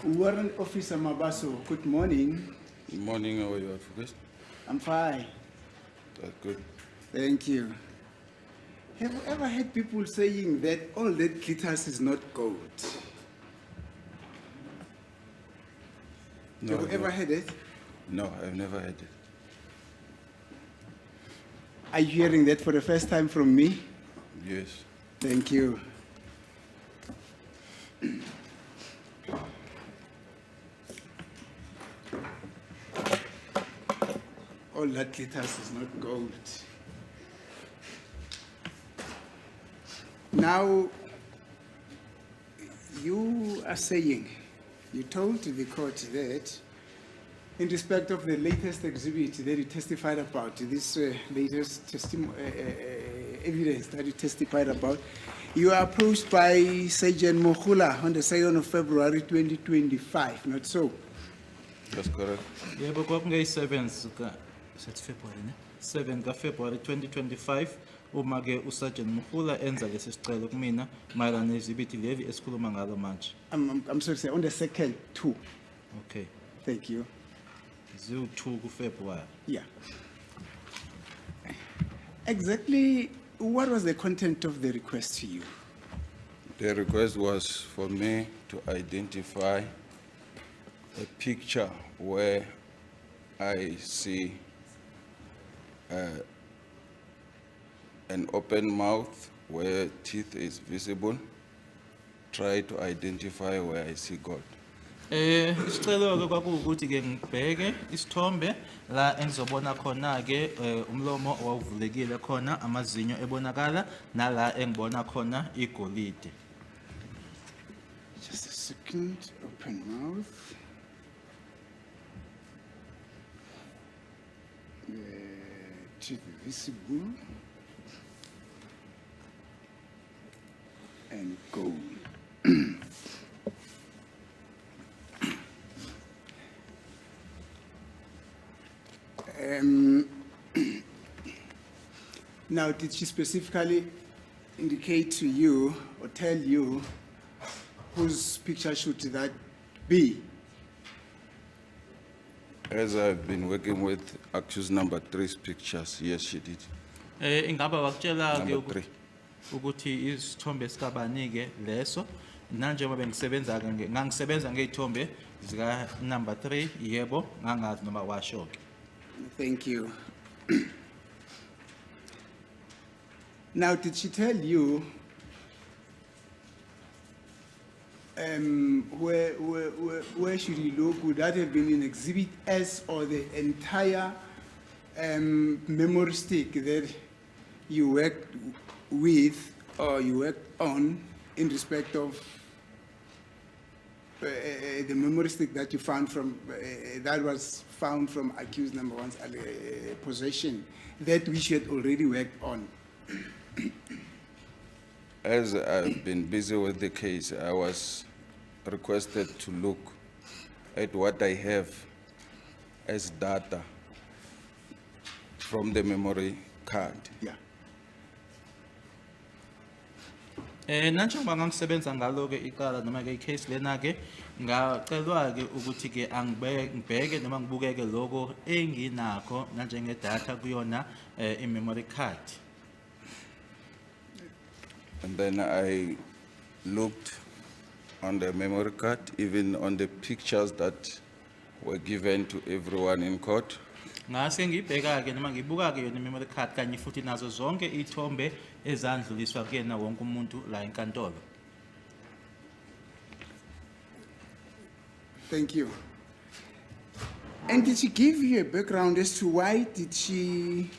Warrant Officer Mabaso, good morning. Good morning, how are you, Advocate? I'm fine, That's good. thank you. Have you ever heard people saying that all that glitters is not gold? No, Have you ever heard it? No, I've never heard it. Are you hearing that for the first time from me? Yes. Thank you. All that glitters is not gold. Now, you are saying, you told the court that in respect of the latest exhibit that you testified about, this latest evidence that you testified about, you were approached by Sergeant Mohula on the 2nd of February 2025, not so? That's correct. Yebo kwakungeyi-7 February ne? 7 February 2025 uma ke uSergeant Mohula enza lesi sicelo kumina mayelana nezibithi leli esikhuluma ngalo manje. I'm sorry, sir, on the 2nd too. Okay. Thank you. Ziwu-2 February. Yeah. Exactly what was the content of the request to you? The request was for me to identify a picture where I see an open mouth where teeth is visible. Try to identify where I see God. Isicelo ke kwakuwukuthi ke ngibheke isithombe la engizobona khona ke umlomo owavulekile khona amazinyo ebonakala nala engibona khona igolide. Just a second, open mouth. Teeth visible. And gold. Now, did she specifically indicate to you or tell you whose picture should that be? As I've been working with accused number 3's pictures, yes, she did. Ingaba wakutshela ke Number 3. ukuthi isithombe sikabani ke leso nanjengoba bengisebenza ke ngangisebenza ngezithombe zika number 3 yebo ngangazi noma washo ke. Thank you. Now, did she tell you where should you look? Would that have been in Exhibit S or the entire memory stick that you worked with or you worked on in respect of the memory stick that you found from, that was found from accused number 1's possession that we had already worked on? As I've been busy with the case, I was requested to look at what I have as data from the memory card. Yeah. Nanjengoba ngangisebenza ngalo ke icala noma ke icase lena ke ngacelwa ke ukuthi ke ngibheke noma ngibukeke lokho enginakho nanjenge data kuyona i-memory card. And then I looked on the memory card, even on the pictures that were given to everyone in court. Ngase ngibheka ke noma ngibuka ke yona i-memory card kanye futhi nazo zonke ithombe ezandluliswa kuyena wonke umuntu la enkantolo. Thank you. And did she give you a background as to why did she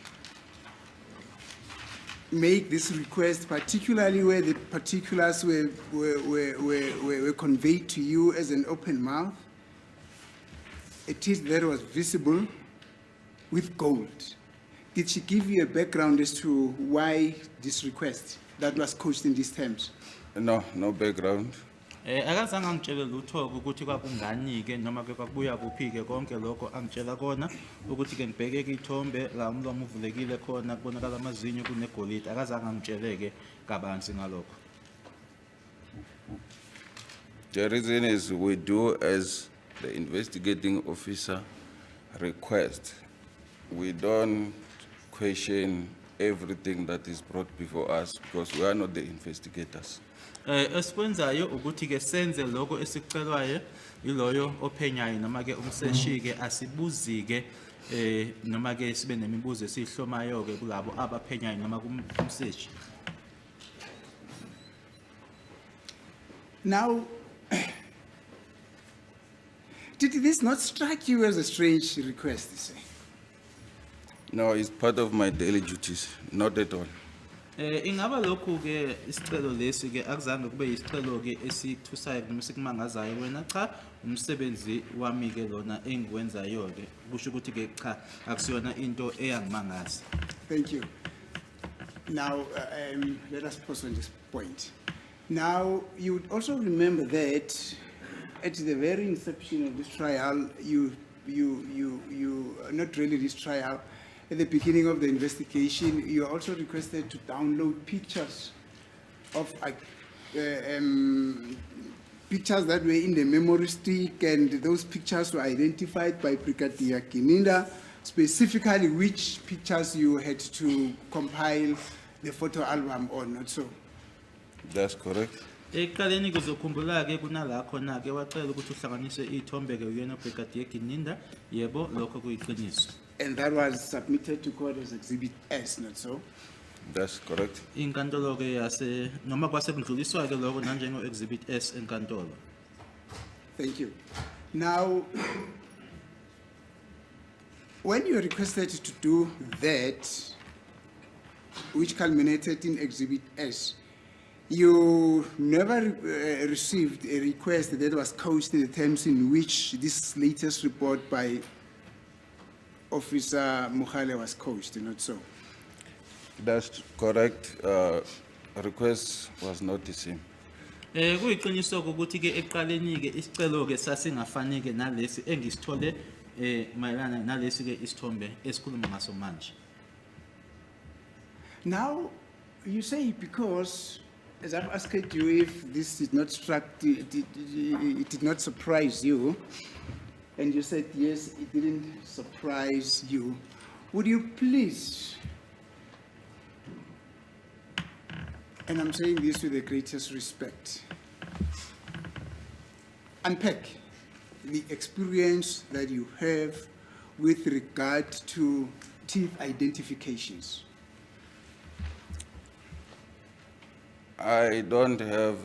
make this request, particularly where the particulars were conveyed to you as an open mouth? A teeth that was visible with gold. Did she give you a background as to why this request that was couched in these terms? No, no background. Akazange angitshele lutho ukuthi kwakungani ke noma ke kwakubuya kuphi ke konke lokho angitshela kona ukuthi ke ngibheke ke ithombe la umlomo uvulekile khona kubonakala amazinyo kunegolide akazange angitshele ke kabanzi ngalokho. The reason is we do as the investigating officer request. We don't question everything that is brought before us because we are not the investigators. Esikwenzayo ukuthi ke senze lokho esicelwayo iloyo ophenyayo noma ke umseshi ke asibuzi ke noma ke sibe nemibuzo esihlomayo ke kulabo abaphenyayo noma kumseshi. Now, did this not strike you as a strange request, sir? No, it's part of my daily duties, not at all. Ingaba lokhu ke isicelo lesi ke akuzange kube isicelo ke esikuthusayo noma sikumangazayo wena cha umsebenzi wami ke lona engikwenzayo ke kusho ukuthi ke cha akusiyona into eyangimangaza. Thank you. Now, let us pause on this point. Now, you would also remember that at the very inception of this trial, not really this trial, at the beginning of the investigation, you also requested to download pictures of pictures that were in the memory stick, and those pictures were identified by Brigadier Kininda, specifically which pictures you had to compile the photo album on, not so? That's correct. Ekuqaleni kuzokhumbula ke kunala khona ke wacela ukuthi uhlanganise izithombe ke uyena Brigadier Kininda yebo lokho kuyiqiniso. And that was submitted to court as Exhibit S, not so? That's correct. Inkantolo ke yase noma kwase kudluliswa ke lokho nanjengo Exhibit S enkantolo. Thank you. Now, when you requested to do that, which culminated in Exhibit S, you never received a request that was couched in the terms in which this latest report by Officer Mukhale was couched, not so? That's correct. Request was not the same. Kuyiqiniso ukuthi ke eqaleni ke isicelo ke sasingafani ke nalesi engisithole mayelana nalesi ke isithombe esikhuluma ngaso manje. Now, you say because, as I've asked you, if this did not it did not surprise you, and you said yes, it didn't surprise you, would you please, and I'm saying this with the greatest respect, unpack the experience that you have with regard to thief identifications? I don't have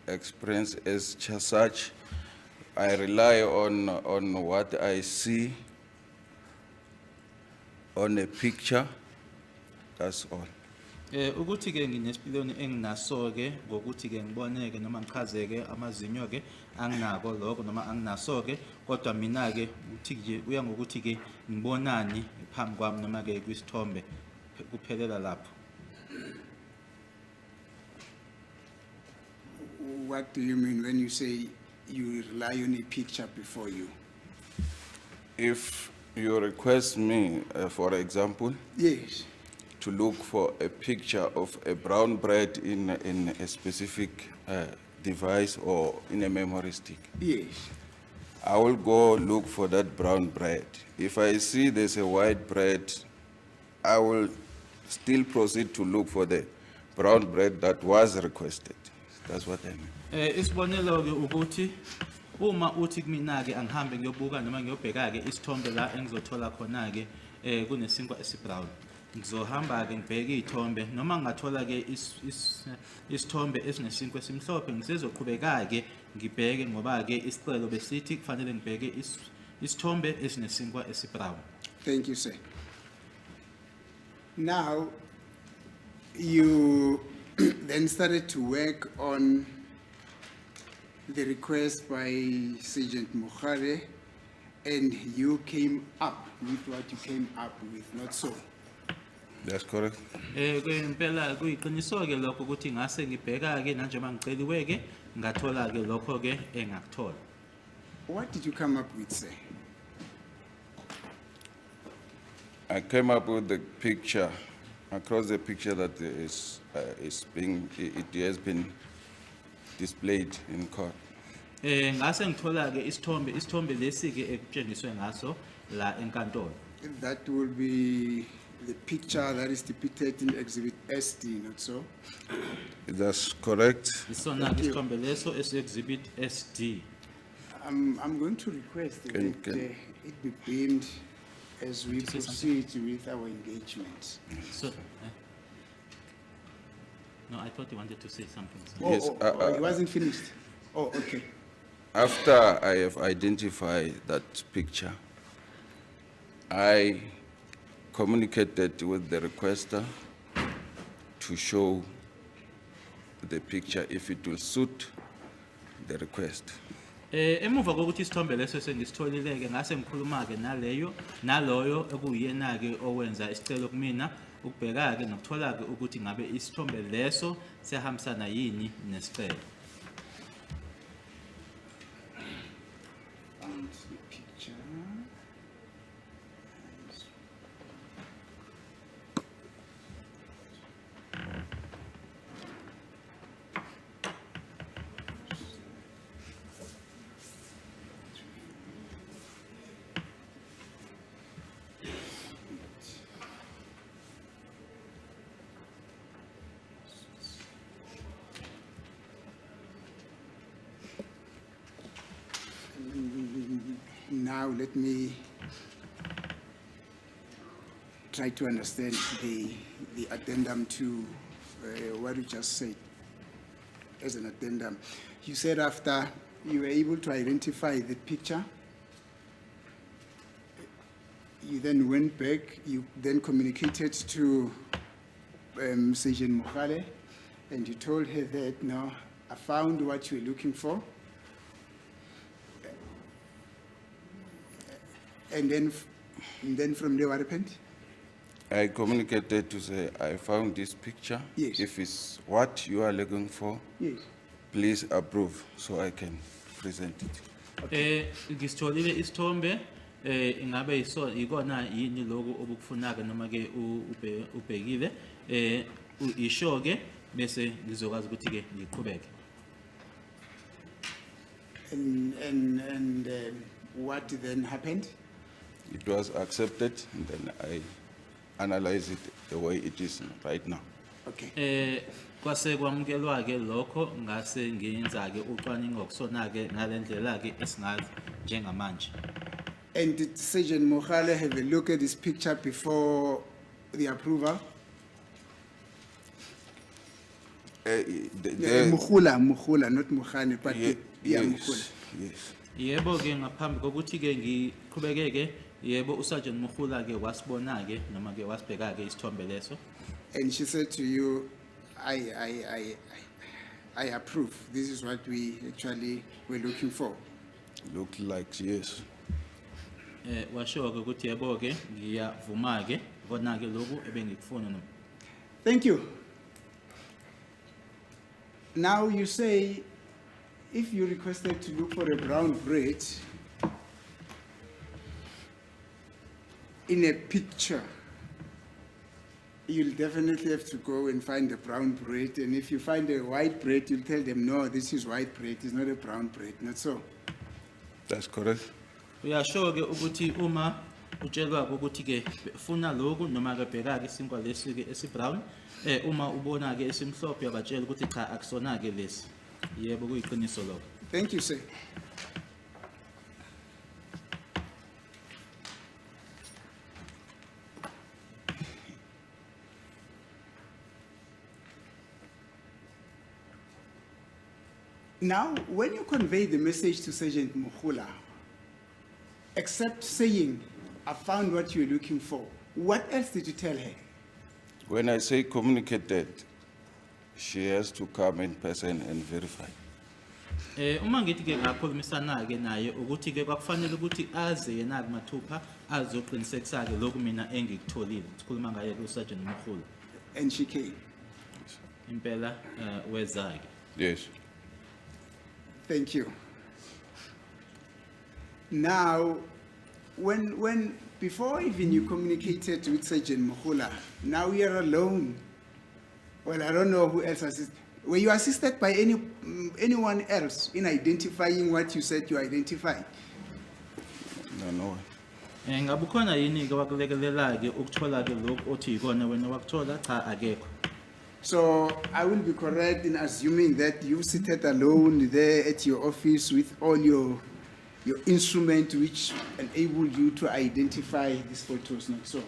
experience as such. I rely on what I see on a picture. That's all. Ukuthi ke nginesipiliyoni enginaso ke ngokuthi ke ngiboneke noma ngichazeke amazinyo ke anginako lokho noma anginaso ke kodwa mina ke uthi nje uya ngokuthi ke ngibonani phambi kwami noma ke kwisithombe kuphelela lapho. What do you mean when you say you rely on a picture before you? If you request me, for example, Yes. to look for a picture of a brown bread in a specific device or in a memory stick, Yes. I will go look for that brown bread. If I see there's a white bread, I will still proceed to look for the brown bread that was requested. That's what I mean. Isibonelo ke ukuthi uma uthi kumina ke angihambe ngiyobuka noma ngiyobheka ke isithombe la engizothola khona ke kunesinkwa esibrown. Ngizohamba ke ngibheke izithombe noma ngathola ke isithombe esinesinkwa esimhlophe ngisezoqhubeka ke ngibheke ngoba ke isicelo besithi kufanele ngibheke isithombe esinesinkwa esibrown. Thank you, sir. Now, you then started to work on the request by Sergeant Mukhare, and you came up with what you came up with, not so? That's correct. Kwempela kuyiqiniso ke lokho ukuthi ngase ngibheka ke nanjema ngiceliwe ke ngathola ke lokho ke engakuthola. What did you come up with, sir? I came up with the picture, across the picture that it has been displayed in court. Ngase ngithola ke isithombe lesi ke ekutshengiswe ngaso la enkantolo. That will be the picture that is depicted in Exhibit SD, not so? That's correct. Isona ke isithombe leso esi-exhibit SD. I'm going to request that Can- it be deemed as we proceed with our engagement. So, no, I thought you wanted to say something. Oh, Yes, it wasn't finished? Oh, okay. After I have identified that picture, I communicated with the requester to show the picture if it will suit the request. Emuva kokuthi isithombe leso sengisitholile ke ngase ngikhuluma ke naloyo ekuyena ke owenza isicelo kumina ukubheka ke nokuthola ke ukuthi ngabe isithombe leso siyahambisana yini nesicelo. Found the picture. Now let me try to understand the addendum to what you just said as an addendum. You said after you were able to identify the picture, you then went back, you then communicated to Sergeant Mohale, and you told her that, no, I found what you were looking for. And then from there, what happened? I communicated to say, I found this picture. Yes. If it's what you are looking for, Yes. please approve so I can present it. Ngisitholile isithombe ingabe ikona yini lokho obukufunaka noma ke ubhekile isho ke bese ngizokwazi ukuthi ke ngiqhubeke. And what then happened? It was accepted, and then I analyze it the way it is right now. Okay. Kwase kwamukelwa ke lokho ngase ngenza ke ucwaningo kusona ke ngalendlela ke esingazi njengamanje. And did Sergeant Mohale have a look at this picture before the approval? Mukhula, not Mukhane, but yeah, Mukhula. Yes. Yebo ke ngaphambi kokuthi ke ngiqhubekeke yebo uSergeant Mukhula ke wasibona ke noma ke wasibheka ke isithombe leso. And she said to you, I approve. This is what we actually were looking for. Look like yes. Washo ke ukuthi yebo ke ngiyavuma ke kona ke lokhu ebengikufuna noma. Thank you. Now you say, if you requested to look for a brown bread in a picture, you'll definitely have to go and find the brown bread. And if you find a white bread, you'll tell them, no, this is white bread, it's not a brown bread, not so. That's correct. Uyasho ke ukuthi uma utshelwa ukuthi ke funa lokhu noma ke bheka ke isinkwa lesi ke esibrown uma ubona ke esimhlophe yabatshela ukuthi cha akusona ke lesi. Yebo kuyiqiniso lokho. Thank you, sir. Now, when you convey the message to Sergeant Mukhula, except saying, I found what you're looking for, what else did you tell her? When I say communicated, she has to come in person and verify. Uma ngithi ke ngakhulumisana ke naye ukuthi ke kwakufanele ukuthi aze yena kumathupha azoqinisekisa ke lokhu mina engikutholile. Sikhuluma ngaye ku Sergeant Mukhula. And she came. Impela weza ke. Yes. Thank you. Now, before even you communicated with Sergeant Mukhula, now we are alone. Well, I don't know who else assisted. Were you assisted by anyone else in identifying what you said you identified? No, no one. Ngabe ukhona yini ke wakulekelela ke ukuthola ke lokho othi ikona wena wakuthola cha akekho. So I will be correct in assuming that you seated alone there at your office with all your instrument which enabled you to identify these photos, not so?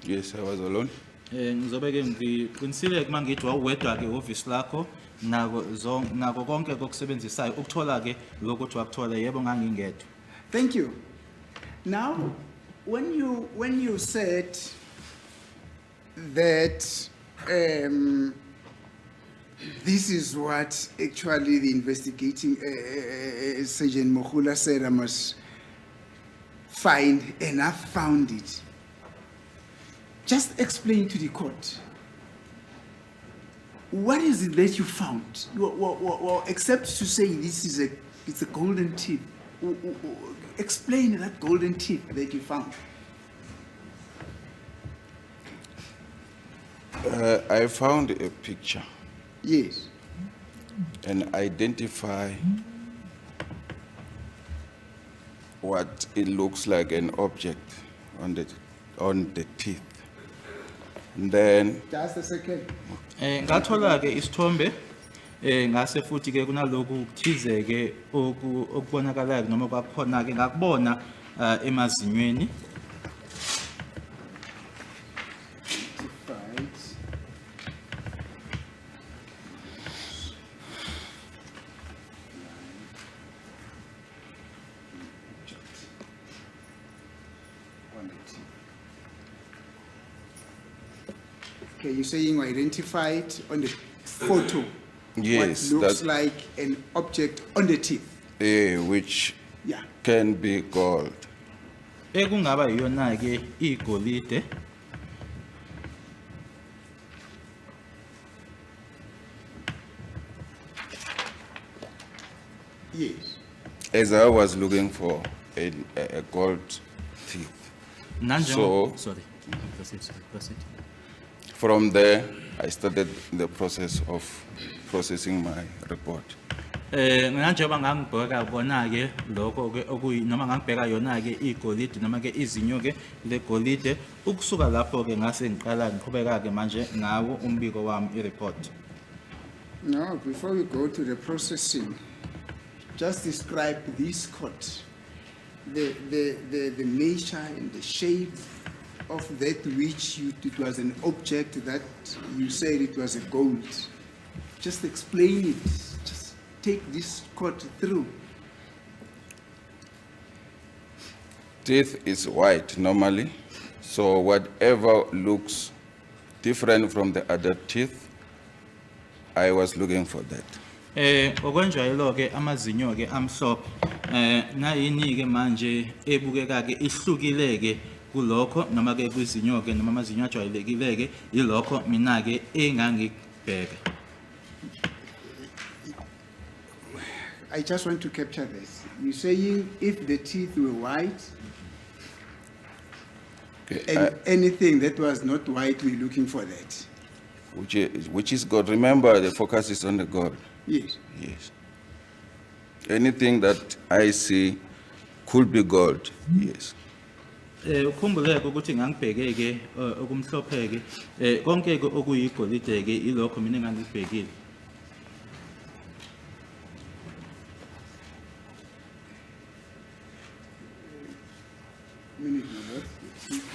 Yes, I was alone. Ngizobe ke ngiqinisile ke mangithi wawedwa ke office lakho nako konke kokusebenzisayo ukuthola ke lokho othi wakuthola yebo ngangingedwa. Thank you. Now, when you said that this is what actually the investigating Sergeant Mokhula said I must find, and I found it. Just explain to the court. What is it that you found? Well, except to say it's a golden tip. Explain that golden tip that you found. I found a picture Yes. and identify what it looks like an object on the teeth. And then Just a second. Ngathola ke isithombe ngase futhi ke kunaloku kuthize ke okubonakalayo noma kwakhona ke ngakubona emazinyweni. Okay, you're saying you identified on the photo Yes, what looks that- like an object on the teeth. which Yeah. can be gold. Ekungaba yiyona ke igolide. Yes. As I was looking for a gold teeth. So- Sorry. Proceed. From there, I started the process of processing my report. Njengoba ngangibheka bona ke lokho ke okuyi noma ngangibheka yona ke igolide noma ke izinyo ke legolide ukusuka lapho ke ngase ngiqala ngiqhubeka ke manje ngawo umbiko wami ireport. Now, before we go to the processing, just describe this court, the nature and the shape of that which it was an object that you said it was a gold. Just explain it. Just take this court through. Teeth is white normally, so whatever looks different from the other teeth, I was looking for that. Okwenjayelo ke amazinyo ke amhlophe nayini ke manje ebukeka ke ihlukile ke kulokho noma ke kwizinyo ke noma amazinyo ajwayelekile ke yilokho mina ke engangibheka. I just want to capture this. You're saying if the teeth were white Okay, and anything that was not white, we're looking for that. which is gold. Remember, the focus is on the gold. Yes. Yes. Anything that I see could be gold. Yes. Ukhumbuleke ukuthi ngangibheke ke okumhlophe ke konke ke okuyigolide ke ilokho mina engangibhekile. Minute, my lord. Thank you.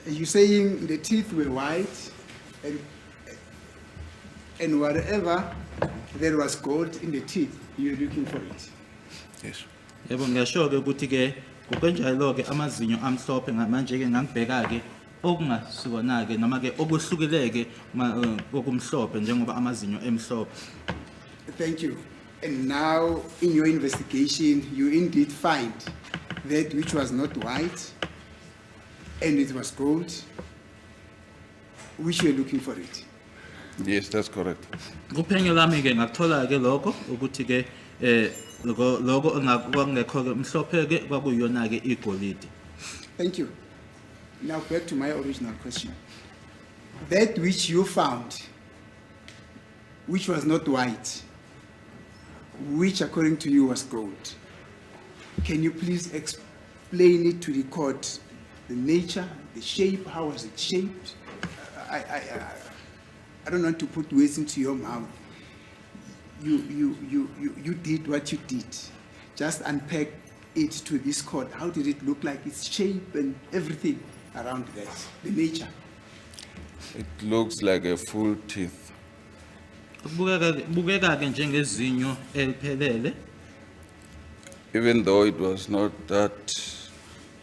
You're saying the teeth were white and whatever there was gold in the teeth, you're looking for it. Yes. Yebo ngiyasho ke ukuthi ke ukwenjalo ke amazinyo amhlophe manje ke ngangibheka ke okungasikona ke noma ke okuhlukile ke okumhlophe njengoba amazinyo emhlophe. Thank you. And now, in your investigation, you indeed find that which was not white, and it was gold, which you were looking for it. Yes, that's correct. Kuphenyo lami ke ngakuthola ke lokho ukuthi ke lokho ongakungekho ke mhlophe ke kwakuyona ke igolide. Thank you. Now back to my original question. That which you found, which was not white, which according to you was gold, can you please explain it to the court? The nature, the shape, how was it shaped? I don't want to put words into your mouth. You did what you did. Just unpack it to this court. How did it look like? Its shape and everything around that, the nature. It looks like a full teeth. Kubukeka ke njengezinyo eliphelele Even though it was not that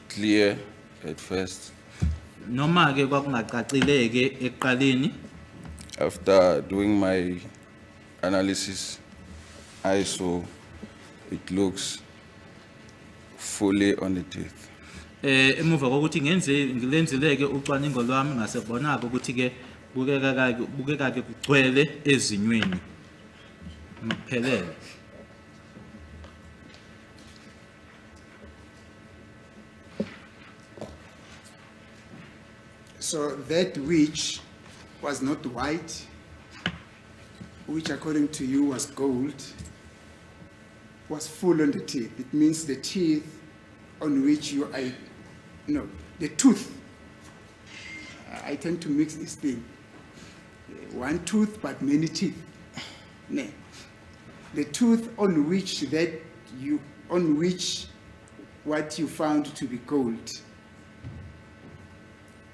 clear at first, noma ke kwakungacacile ke eqaleni. after doing my analysis, I saw it looks fully on the teeth. Emuva kokuthi ngilenzile ke ucwaningo lwami ngasebona ukuthi ke bukeka ke kugcwele ezinyweni maphelele. So that which was not white, which according to you was gold, was full on the teeth. It means the teeth on which the tooth. I tend to mix this thing. One tooth but many teeth. No. The tooth on which what you found to be gold,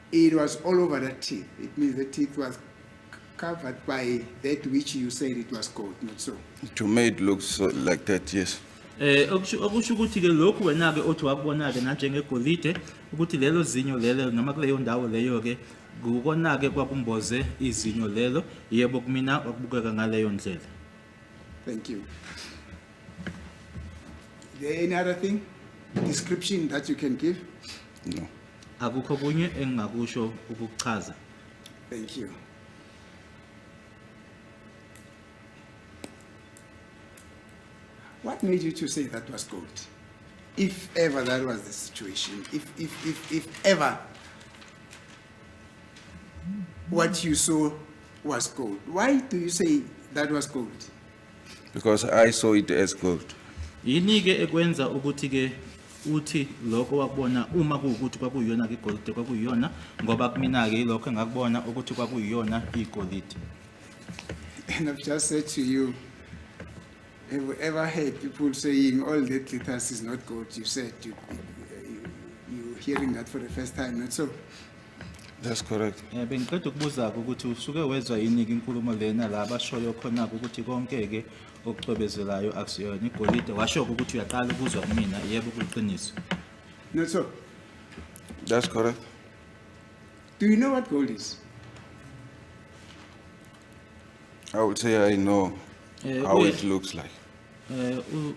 it was all over the teeth. It means the teeth was covered by that which you said it was gold, not so. To me, it looks so like that, yes. Okusho ukuthi ke lokhu wena ke othi wakubona ke nanjengegolide ukuthi lelo zinyo lelo noma kuleyo ndawo leyo ke ukona ke kwakumboze izinyo lelo yebo kumina wakubukeka ngaleyo ndlela. Thank you. Is there any other thing, description that you can give? No. Akukho kunye engingakusho ukuchaza. Thank you. What made you to say that was gold? If ever that was the situation, if ever what you saw was gold, why do you say that was gold? Because I saw it as gold. Yini ke ekwenza ukuthi ke uthi lokho wakubona uma kuukuthi kwakuyona ke igolide kwakuyona ngoba kumina ke lokho engakubona ukuthi kwakuyona igolide. And I've just said to you, have you ever heard people saying all that glitters is not gold? You said you're hearing that for the first time, not so? That's correct. Bengiqeda ukubuza ukuthi usuke wezwa yini ke inkulumo lena la bashoyo khona ukuthi konke ke okucwebezelayo akusiyona igolide washo ukuthi uyaqala ukuzwa kumina yebo kuliqiniso. Not so? That's correct. Do you know what gold is? I would say I know how it looks like.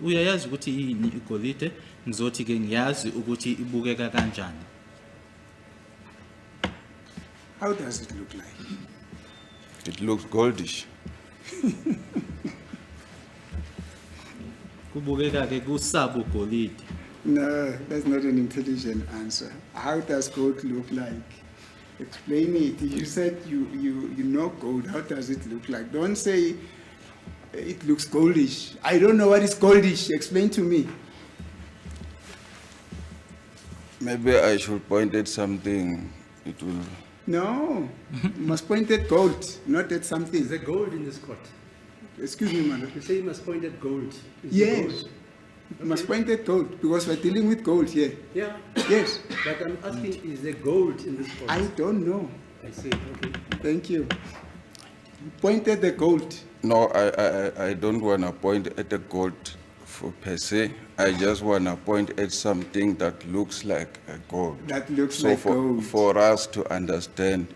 Uyayazi ukuthi yini igolide ngizothi ke ngiyazi ukuthi ibukeka kanjani. How does it look like? It looks goldish. Kubukeka ke kusabu golide. No, that's not an intelligent answer. How does gold look like? Explain it. You said you know gold. How does it look like? Don't say it looks goldish. I don't know what is goldish. Explain to me. Maybe I should point at something. It will. No, you must point at gold, not at something. Is there gold in this court? Excuse me, madam. You say you must point at gold. Is Yes, there gold? you must point at gold because we're dealing with gold here. Yeah, Yes, but I'm asking, is there gold in this court? I don't know. I see, okay. Thank you. Point at the gold. No, I don't want to point at the gold for per se. I just want to point at something that looks like a gold. That looks So like gold. for us to understand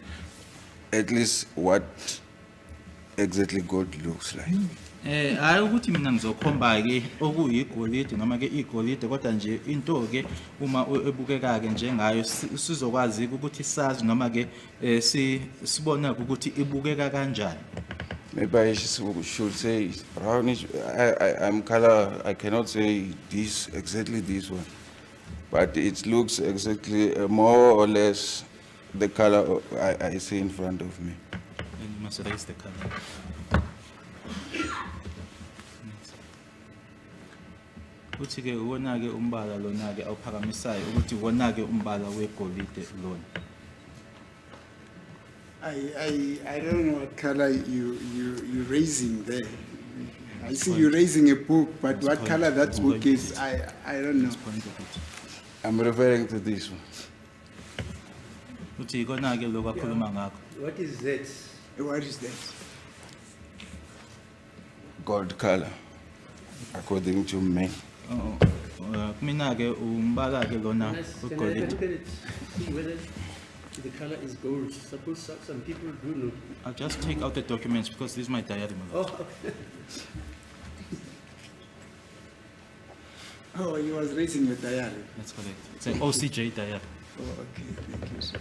at least what exactly gold looks like. Hayi ukuthi mina ngizokhomba ke okuyigolide noma ke igolide kodwa nje into ke uma ebukeka ke njengayo sizokwazi ukuthi sazi noma ke sibona ukuthi ibukeka kanjani. Maybe I should say brownish. I'm color. I cannot say this exactly this one, but it looks exactly more or less the color I see in front of me. And you must raise the color. Uthi ke wona ke umbala lona ke awuphakamisayo ukuthi wona ke umbala wegolide lona. I don't know what color you're raising there. I see you raising a book, but what point. color that Let's book point is, it. I don't know. Point of it. I'm referring to this one. Uthi ikona ke lokho akhuluma ngakho. What is that? What is that? Gold color, according to me. Kumina ke umbala ke lona Can I have a wegolide. look at it? See whether the color is gold. Suppose some people do know. I'll just take out the documents because this is my diary. my lord. Oh, okay. Oh, he was raising your diary. That's correct. It's an OCJ diary. Oh, okay, thank you, sir.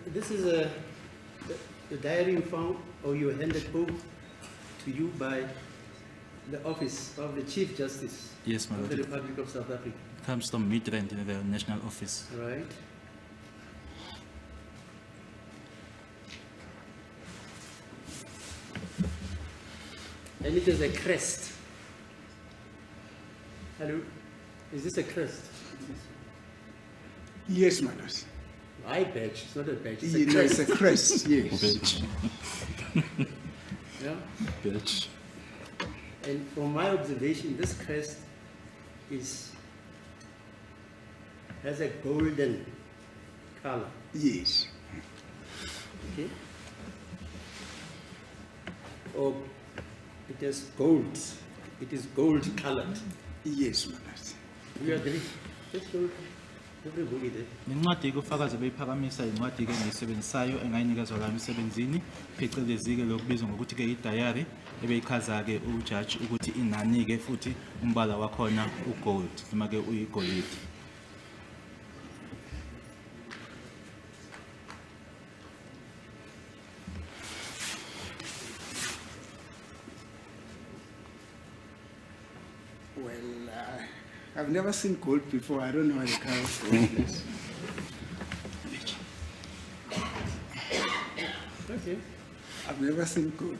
This is the diary you found, or you handed over to you by the office of the Chief Justice Yes, my of the lord. Republic of South Africa, It comes from Midrand in the national office. right? And it is a crest. Hello? Is this a crest? Yes, my lord. I badge, it's not a badge, it's You a know, it's a crest. crest, yes. Bitch. Yeah? Bitch. And from my observation, this crest has a golden color, Yes. okay? Or it is gold, it is gold colored. Yes, my lord. You agree? Just show everybody there. Incwadi ke ufakazi beyiphakamisa incwadi ke engiyisebenzisayo engayinikezwa la emsebenzini phecelezi ke lokubizwa ngokuthi ke i-diary ebeyichaza ke ujaji ukuthi inani ke futhi umbala wakhona ugold noma ke uyigolide. Well, I've never seen gold before. I don't know what the color of gold is. Okay. I've never seen gold.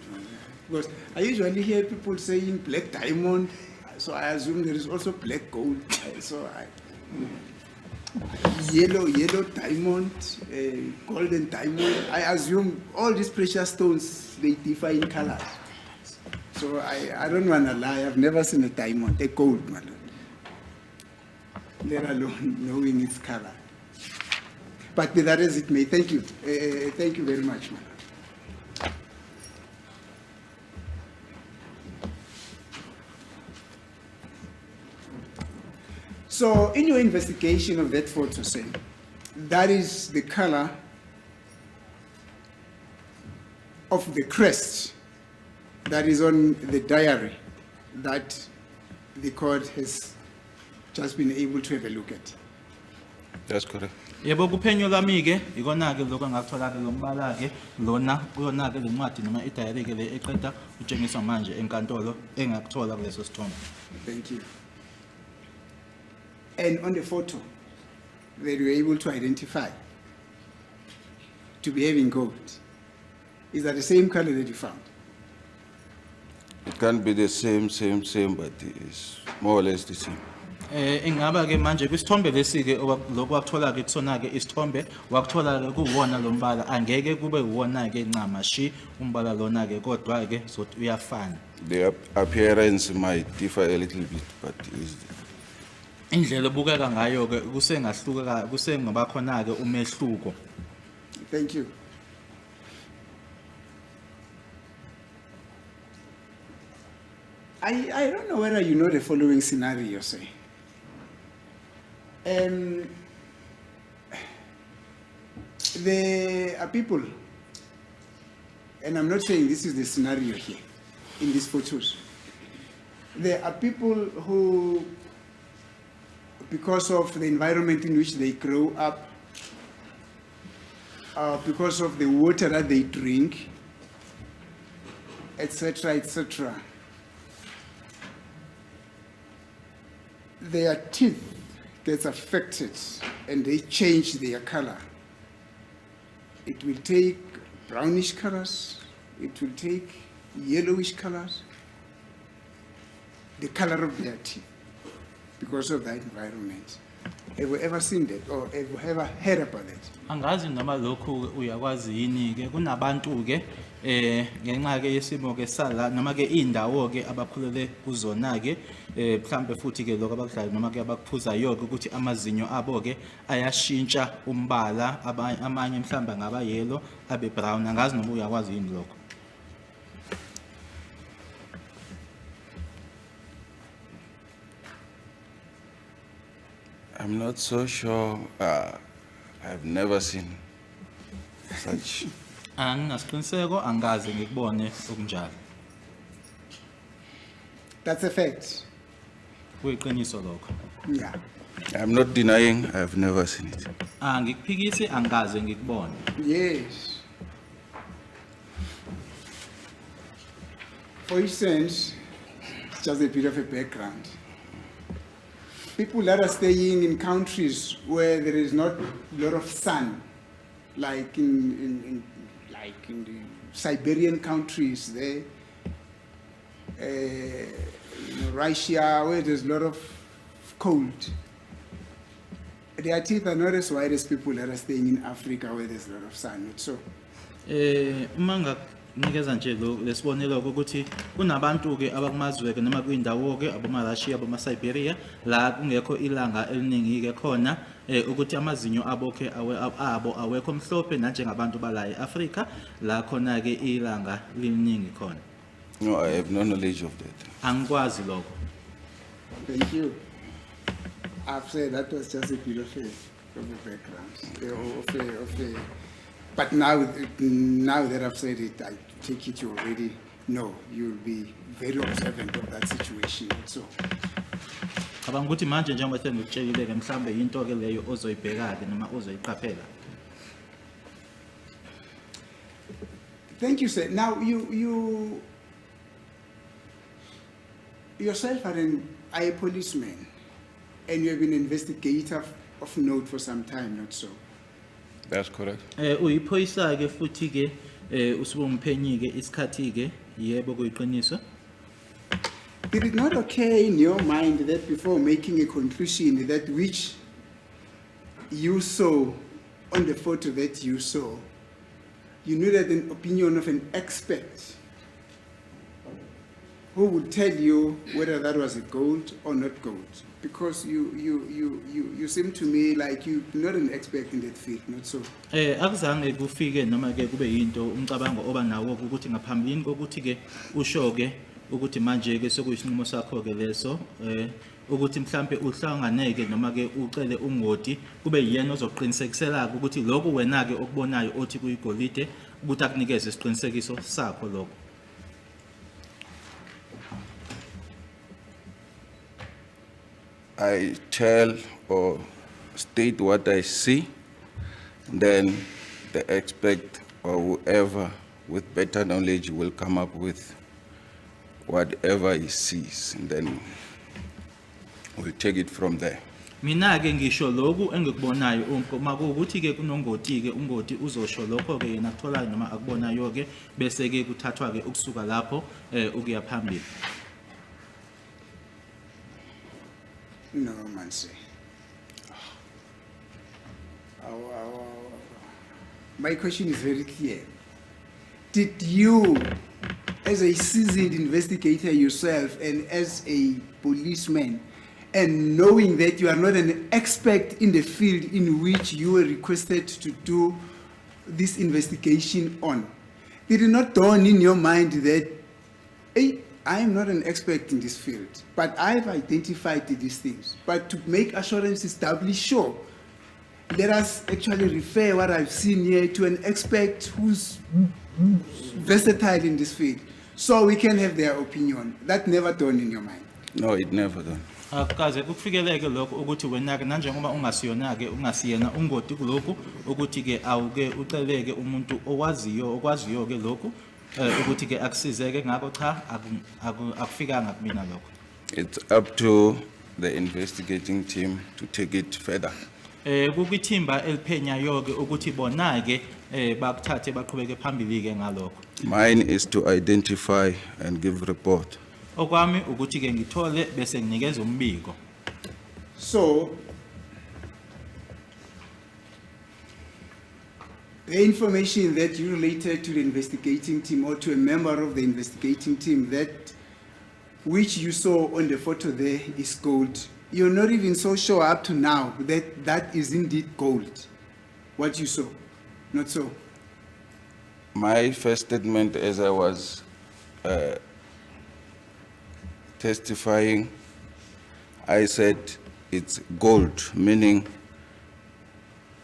Because I usually hear people saying black diamond, so I assume there is also black gold. So yellow diamond, golden diamond. I assume all these precious stones, they differ in colors. So I don't want to lie. I've never seen a diamond, a gold, my lord. Let alone knowing its color. But be that as it may, thank you. Thank you very much, my lord. So in your investigation of that photo, say, that is the color of the crest that is on the diary that the court has just been able to have a look at. That's correct. Yebo kuphenyo lami ke ikona ke lokho engakuthola ke lombala ke lona kuyona ke lencwadi noma i-diary ke le eqeda utshengiswa manje enkantolo engakuthola kuleso sithombe. Thank you. And on the photo that you were able to identify to be having gold, is that the same color that you found? It can't be the same, but it's more or less the same. Ingaba ke manje kwisithombe lesi ke lokho wakuthola ke kusona ke isithombe wakuthola ke kuwona lombala angeke kube uwona ke ncama shi umbala lona ke kodwa ke sothi uyafana. The appearance might differ a little bit, but indlela obukeka ngayo ke kusengahluka kusengaba khona ke umehluko. Thank you. I don't know whether you know the following scenario, say. There are people, and I'm not saying this is the scenario here, in these photos. There are people who, because of the environment in which they grow up, because of the water that they drink, etc., etc., their teeth gets affected and they change their color. It will take brownish colors, it will take yellowish colors, the color of their teeth, because of that environment. Have you ever seen that or have you ever heard about it? Angazi noma lokhu uyakwazi yini ke kunabantu ke ngenxa ke yesimo ke sala noma ke indawo ke abakhulele kuzona ke mhlambe futhi ke lokho abakudlayo noma ke abakuphuza yonke ukuthi amazinyo abo ke ayashintsha umbala amanye mhlambe ngaba yellow abe brown angazi noma uyakwazi yini lokho. I'm not so sure. I've never seen such. Anginasiqiniseko angaze ngikubone okunjalo. That's a fact. Kuyiqiniso lokho. Yeah. I'm not denying I've never seen it. Ngikuphikisi angaze ngikubone. Yes. For instance, just a bit of a background. People that are staying in countries where there is not a lot of sun, like in the Siberian countries, there, Russia, where there's a lot of cold. Their teeth are not as white as people that are staying in Africa where there's a lot of sun, not so. Uma nikeza nje lo lesibonelo ukuthi kunabantu ke abakumazwe ke noma kwindawo ke aboma Russia aboma Siberia la kungekho ilanga eliningi ke khona ukuthi amazinyo abo ke abo awekho mhlophe nanjengabantu bala eAfrica la khona ke ilanga liningi khona. No, I have no knowledge of that. Angikwazi lokho. Thank you. I've said that was just a bit of a background, but now that I've said it, I take it you already know. You'll be very observant of that situation. So, Cabanga ukuthi manje njengoba sengikutshelile ke mhlambe into ke leyo ozoyibheka ke noma ozoyiqaphela. thank you, sir. Now you yourself are a policeman, and you have been an investigator of note for some time, not so? That's correct. Uyiphoyisa ke futhi ke usuke umphenyi ke isikhathi ke yebo kuyiqiniso. Did it not occur in your mind that before making a conclusion that which you saw on the photo that you saw, you needed an opinion of an expert who would tell you whether that was a gold or not gold? Because you seem to me like you're not an expert in that field, not so? Akuzange kufike noma ke kube yinto umcabango oba nawo ukuthi ngaphambili kokuthi ke usho ke ukuthi manje ke sokuyisinqumo sakho ke leso ukuthi mhlambe uhlanganeke noma ke ucele ungoti kube yena ozoqinisekisela ukuthi lokho wena ke okubonayo othi kuyigolide ukuthi akunikeze isiqinisekiso sakho lokho. I tell or state what I see, then the expert or whoever with better knowledge will come up with whatever he sees, and then we'll take it from there. Mina ke ngisho lokhu engikubonayo uma kuukuthi ke kunongoti ke ungoti uzosho lokho ke yena akuthola noma akubonayo ke bese ke kuthathwa ke ukusuka lapho ukuya phambili. No, Mansi. My question is very clear. Did you, as a seasoned investigator yourself and as a policeman, and knowing that you are not an expert in the field in which you were requested to do this investigation on, did it not dawn in your mind that, hey, I am not an expert in this field, but I've identified these things. But to make assurances doubly sure, let us actually refer what I've seen here to an expert who's versatile in this field, so we can have their opinion. That never dawned in your mind. No, it never done. Akaze kufikeleke lokho ukuthi wena ke nanjengoba ungasiyona ke ungasiyena ungoti kuloko ukuthi ke awuke uceleke umuntu okwaziyo ke lokho ukuthi ke akusizeke ngakho cha akufikanga kumina lokho. It's up to the investigating team to take it further. Kukwithimba eliphenyayo ke ukuthi bona ke bakuthathe baqhubeke phambili ke ngalokho. Mine is to identify and give report. Okwami ukuthi ke ngithole bese nginikeza umbiko. So, the information that you related to the investigating team or to a member of the investigating team that which you saw on the photo there is gold. You're not even so sure up to now that that is indeed gold, what you saw, not so? My first statement as I was testifying, I said it's gold, meaning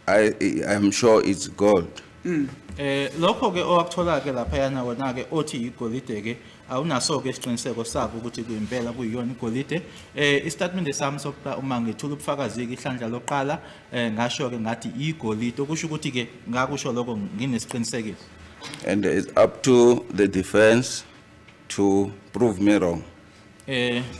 I'm sure it's gold. Lokho ke owakuthola ke lapha yana wona ke othi igolide ke awunaso ke isiqiniseko sakho ukuthi kuyimpela kuyiyona igolide. Istatement sami sokuqala uma ngithula ubufakazi ke ihlandla loqala ngasho ke ngathi igolide okusho ukuthi ke ngakusho lokho nginesiqinisekiso. And it's up to the defense to prove me wrong.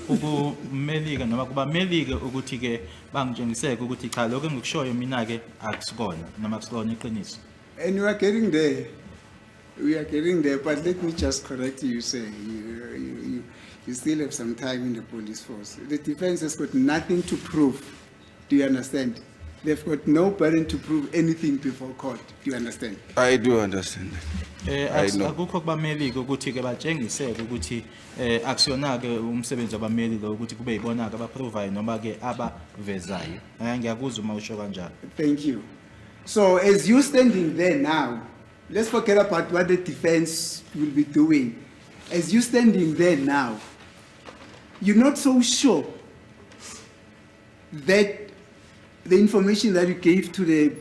Ukumelike noma kubamelike ukuthi ke bangitshengiseke ukuthi cha lokho engikushoyo mina ke akusikona noma akusikona iqiniso. And we are getting there. We are getting there, but let me just correct you, say, you still have some time in the police force. The defense has got nothing to prove. Do you understand? They've got no burden to prove anything before court. Do you understand? I do understand. I know. Akukho kubamelike ukuthi ke batshengiseke ukuthi akusiyona ke umsebenzi wabameli lo ukuthi kube yibona ke abaprovayo noma ke abavezayo. Ngiyakuzwa uma usho kanjalo. Thank you. So as you standing there now, let's forget about what the defense will be doing. As you standing there now, you're not so sure that the information that you gave to the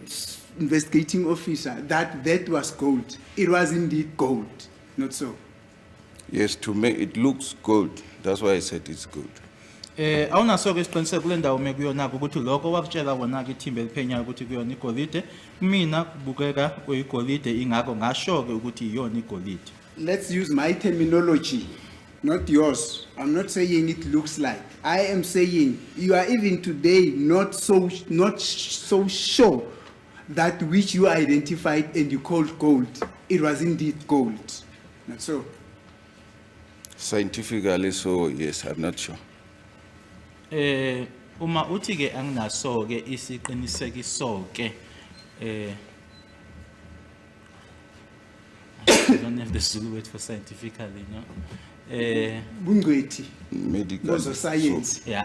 investigating officer, that was gold. It was indeed gold, not so? Yes, to make it looks gold. That's why I said it's gold. Awunaso ke isiqiniseko kule ndawo mekuyona ukuthi lokho wakutshela wona ke ithimba eliphenyayo ukuthi kuyona igolide mina kubukeka kuyigolide ingakho ngasho ke ukuthi iyona igolide. Let's use my terminology, not yours. I'm not saying it looks like. I am saying you are even today not so sure that which you identified and you called gold, it was indeed gold. Not so? Scientifically, so yes, I'm not sure. Uma uthi ke anginaso ke isiqinisekiso ke I don't have the Zulu word for scientifically, no. Bungweti. Medical. Those are science. Yeah.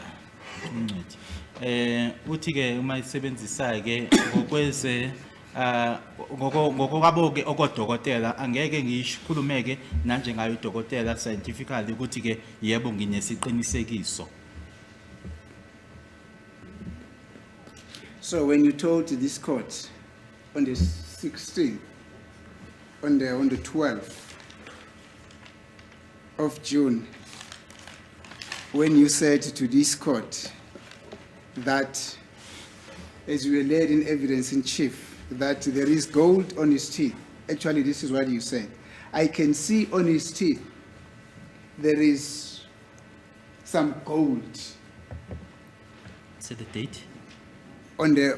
Uthi ke uma isebenzisa ke ngokweze ngokwabo ke okodokotela angeke ngishikhulumeke nanje ngayo udokotela scientifically ukuthi ke yebo nginesiqinisekiso. So when you told this court on the 16th, on the 12th of June, when you said to this court that, as you were led in evidence in chief, that there is gold on his teeth. Actually, this is what you said. I can see on his teeth there is some gold. Say the date. On the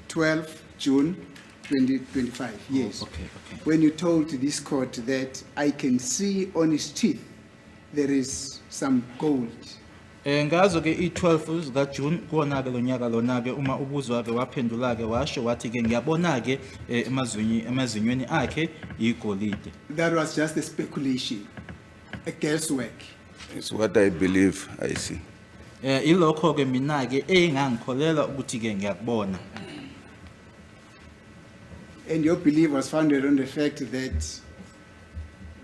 12th June 2025, yes. Okay. When you told this court that I can see on his teeth there is some gold. Ngazo ke i12 zika June kuona ke lonyaka lona ke uma ubuzwa ke waphendula ke washo wathi ke ngiyabona ke emazinyweni akhe igolide. That was just a speculation, a guesswork. It's what I believe I see. Ilokho ke mina ke engangikholela ukuthi ke ngiyakubona. And your belief was founded on the fact that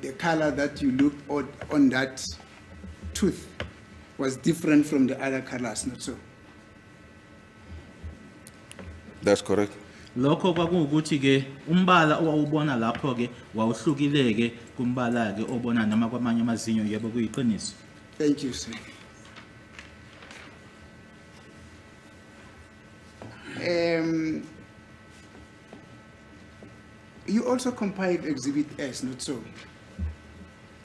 the color that you looked on that tooth was different from the other colors, not so? That's correct. Lokho kwakuwukuthi ke umbala owawubona lapho ke wawuhlukile ke kumbala ke obona noma kwamanye amazinyo yebo kuyiqiniso. Thank you, sir. You also compiled Exhibit S, not so?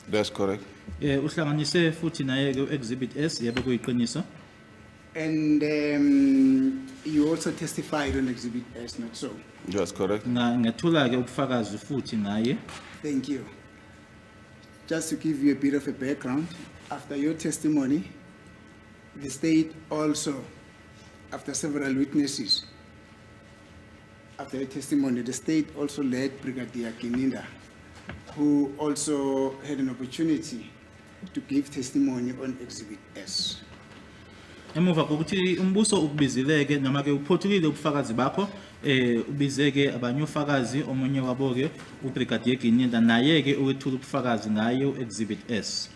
That's correct. Uhlanganise futhi naye ke exhibit S yebo kuyiqiniso. And you also testified on Exhibit S, not so? That's correct. Ngethula ke ubufakazi futhi naye. Thank you. Just to give you a bit of a background, after your testimony, the state also, after several witnesses, after your testimony, the state also led Brigadier Kininda, who also had an opportunity to give testimony on Exhibit S. Emuva kokuthi umbuso ukubizileke noma ke uphothulile ubufakazi bakho ubizeke abanye ufakazi omunye wabo ke uBrigadier Kininda naye ke uwethula ubufakazi ngaye uExhibit S.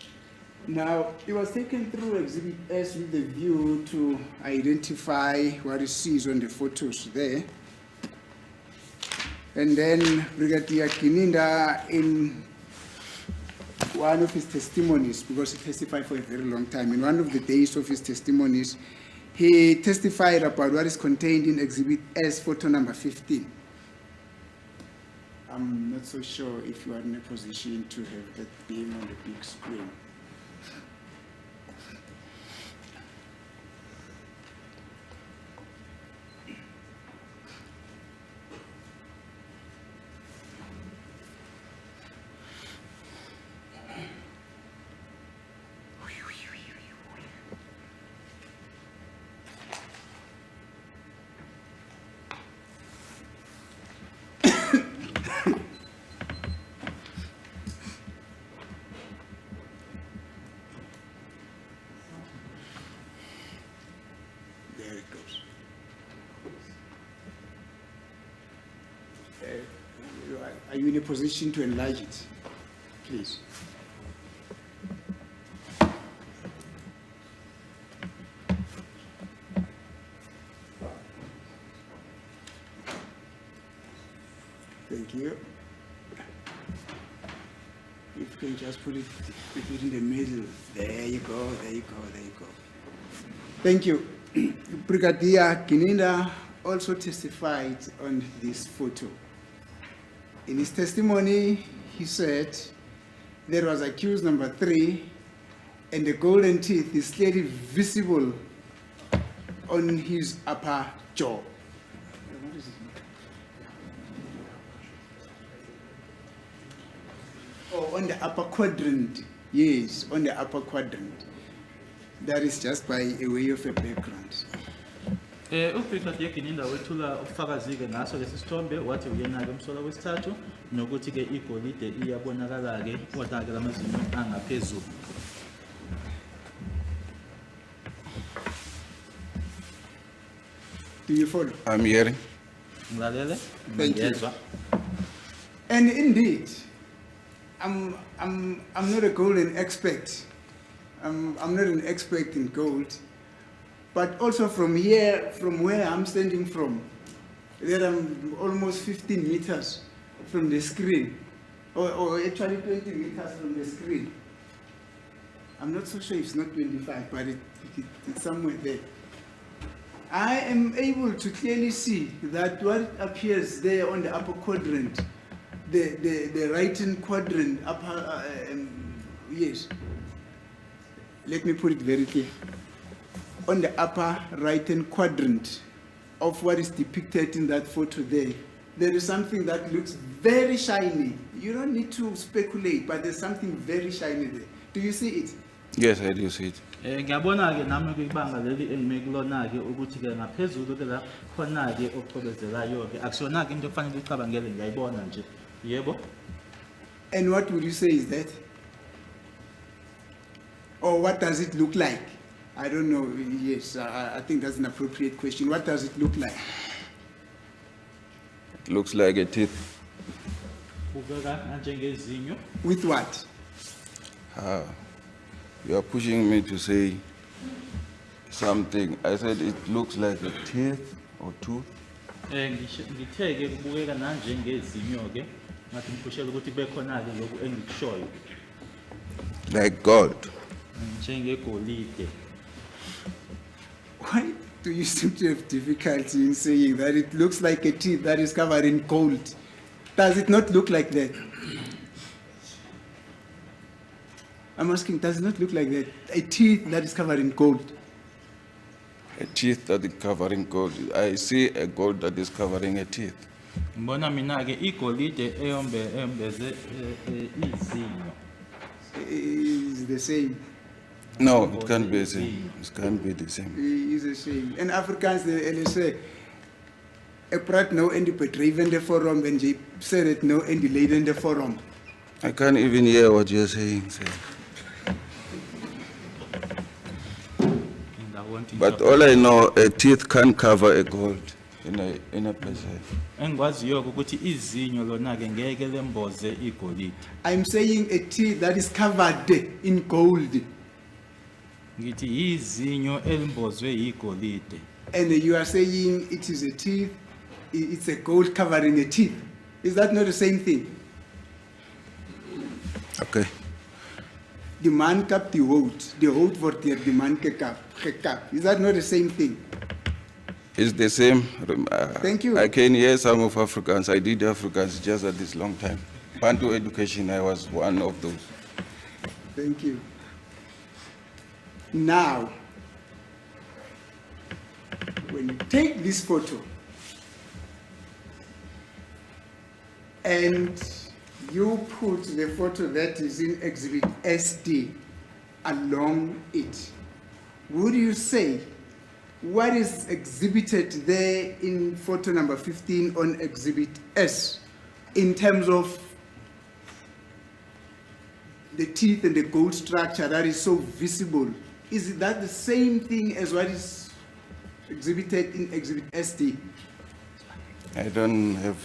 Now, it was taken through Exhibit S with the view to identify what it sees on the photos there. And then Brigadier Kininda, in one of his testimonies, because he testified for a very long time, in one of the days of his testimonies, he testified about what is contained in Exhibit S, photo number 15. I'm not so sure if you are in a position to have that being on the big screen. There it goes. Are you in a position to enlarge it, please? Thank you. If you can just put it in the middle. There you go, there you go, there you go. Thank you. Brigadier Kininda also testified on this photo. In his testimony, he said there was accused number 3, and the golden teeth is clearly visible on his upper jaw. What is it? Oh, on the upper quadrant. Yes, on the upper quadrant. That is just by a way of a background. uBrigadier Kininda wethula ubufakazi ke ngaso lesi sithombe wathi uyena ke umsola wesithathu nokuthi ke igolide iyabonakala ke kodwa ke lamazinyo angaphezulu. Do you follow? I'm hearing. Ngilalele? Thank you. Ngiyezwa. And indeed, I'm not a golden expert. I'm not an expert in gold, but also from here, from where I'm standing from, there I'm almost 15 meters from the screen, or actually 20 meters from the screen. I'm not so sure it's not 25, but it's somewhere there. I am able to clearly see that what appears there on the upper quadrant, the right-hand quadrant, upper, yes. Let me put it very clear. On the upper right-hand quadrant of what is depicted in that photo there, there is something that looks very shiny. You don't need to speculate, but there's something very shiny there. Do you see it? Yes, I do see it. Ngiyabona ke nami ke ibanga leli engimekulona ke ukuthi ke ngaphezulu ke la khona ke okuqhubezelayo ke akusona ke into efanele icabangele ngiyayibona nje. Yebo. And what would you say is that? Or what does it look like? I don't know, yes, I think that's an appropriate question. What does it look like? It looks like a teeth. Bukeka nanjengezinyo. With what? You are pushing me to say something. I said it looks like a teeth or tooth. Ngithe ke kubukeka nanjengezinyo ke ngathi ngiphushela ukuthi bekhona ke lokhu engikushoyo Like gold. njengegolide. Why do you seem to have difficulty in saying that it looks like a teeth that is covered in gold? Does it not look like that? I'm asking, does it not look like that? A teeth that is covered in gold. A teeth that is covering gold. I see a gold that is covering a teeth. Ngibona mina ke igolide embeze izinyo. Is the same. No, it can't be the same. It can't be the same. Is the same. And Africans, they say, a prat no en die bedrijven de forum en je said it no en die leden de forum. I can't even hear what you're saying. Sir. And I want But all I know, a teeth can cover a gold in a place. engikwaziyo ukuthi izinyo lona ke ngeke lemboze igolide. I'm saying a teeth that is covered in gold. Ngithi izinyo elimbozwe igolide. And you are saying it is a teeth, it's a gold covering a teeth. Is that not the same thing? Okay. The man cap the hout for the man cap. Is that not the same thing? It's the same. Thank you. I can hear some of Africans. I did Africans just at this long time. Bantu education, I was one of those. Thank you. Now, when you take this photo and you put the photo that is in Exhibit SD along it, would you say what is exhibited there in photo number 15 on Exhibit S in terms of the teeth and the gold structure that is so visible? Is that the same thing as what is exhibited in Exhibit SD? I don't have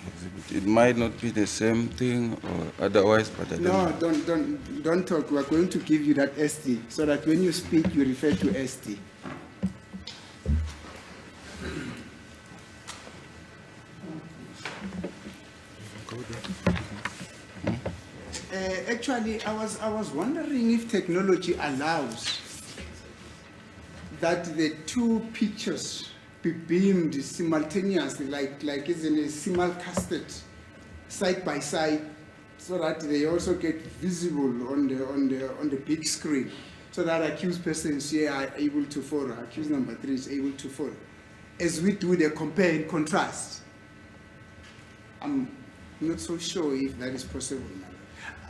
exhibit. It might not be the same thing or otherwise, but I don't know. No, don't talk. We are going to give you that SD so that when you speak, you refer to SD. Actually, I was wondering if technology allows that the two pictures be beamed simultaneously, like isn't it simulcasted side by side, so that they also get visible on the big screen, so that accused persons here are able to follow, accused number 3 is able to follow, as we do the compare and contrast. I'm not so sure if that is possible.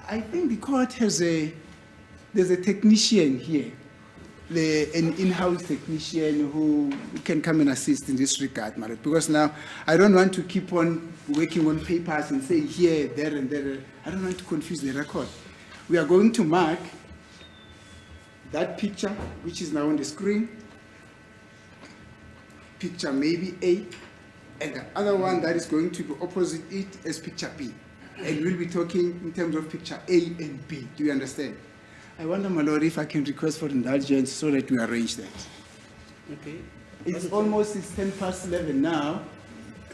I think the court has there's a technician here, an in-house technician who can come and assist in this regard, Madam, because now I don't want to keep on working on papers and say here, there, and there. I don't want to confuse the record. We are going to mark that picture, which is now on the screen, picture maybe A, and the other one that is going to be opposite it as picture B. And we'll be talking in terms of picture A and B. Do you understand? I wonder, my Lord, if I can request for indulgence so that we arrange that. Okay. It's 10:11 now.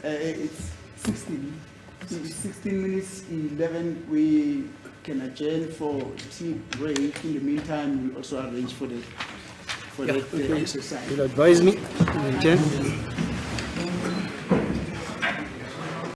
It's 16 minutes 11. We can adjourn for tea break. In the meantime, we'll also arrange for that exercise. You'll advise me to adjourn.